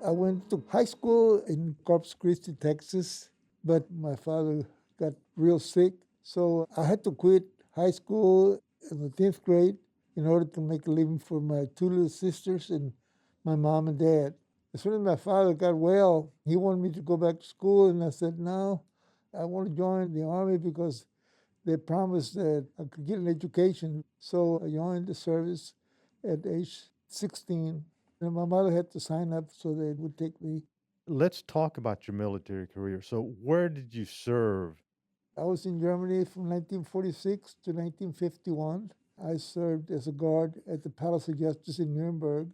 I went to high school in Corpus Christi, Texas, but my father got real sick, so I had to quit high school in the 10th grade in order to make a living for my two little sisters and my mom and dad. As soon as my father got well, he wanted me to go back to school, and I said, no, I want to join the Army because they promised that I could get an education. So I joined the service at age 16. And my mother had to sign up so they would take me. Let's talk about your military career. So, where did you serve? I was in Germany from 1946 to 1951. I served as a guard at the Palace of Justice in Nuremberg,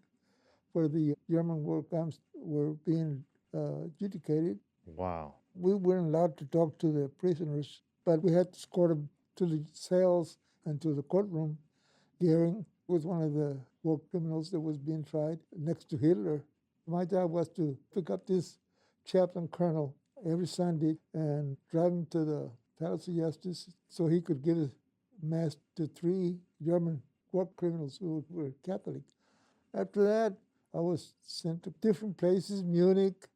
where the German war crimes were being adjudicated. Wow. We weren't allowed to talk to the prisoners, but we had to escort them to the cells and to the courtroom. Goering was one of the war criminals that was being tried next to Hitler. My job was to pick up this chaplain colonel every Sunday and drive him to the Palace of Justice so he could give a mass to 3 German war criminals who were Catholic. After that, I was sent to different places, Munich,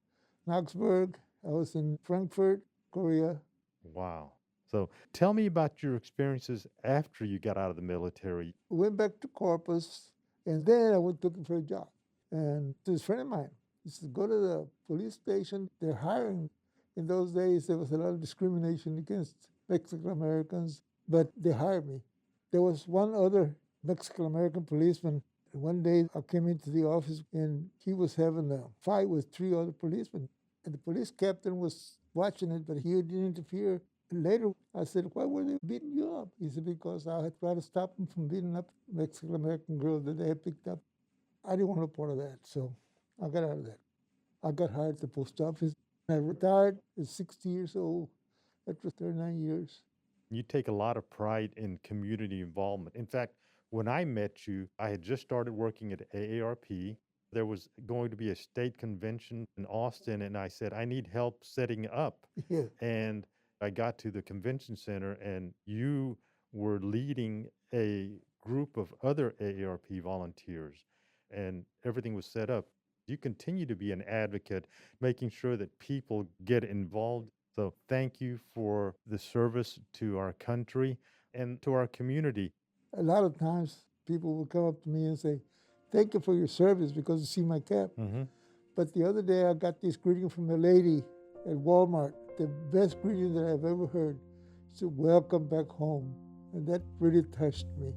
Augsburg. I was in Frankfurt, Korea. Wow. So, tell me about your experiences after you got out of the military. Went back to Corpus, and then I went looking for a job. And this friend of mine, he said, go to the police station. They're hiring. In those days, there was a lot of discrimination against Mexican Americans, but they hired me. There was one other Mexican American policeman. And one day I came into the office, and he was having a fight with 3 other policemen. And the police captain was watching it, but he didn't interfere. And later, I said, why were they beating you up? He said, because I had tried to stop them from beating up the Mexican-American girl that they had picked up. I didn't want no part of that, so I got out of that. I got hired at the post office. I retired at 60 years old after 39 years. You take a lot of pride in community involvement. In fact, when I met you, I had just started working at AARP. There was going to be a state convention in Austin, and I said, I need help setting up. Yeah. And I got to the convention center, and you were leading a group of other AARP volunteers, and everything was set up. You continue to be an advocate, making sure that people get involved. So, thank you for the service to our country and to our community. A lot of times people will come up to me and say, thank you for your service because you see my cap. Mm-hmm. But the other day I got this greeting from a lady at Walmart, the best greeting that I've ever heard. She said, welcome back home. And that really touched me.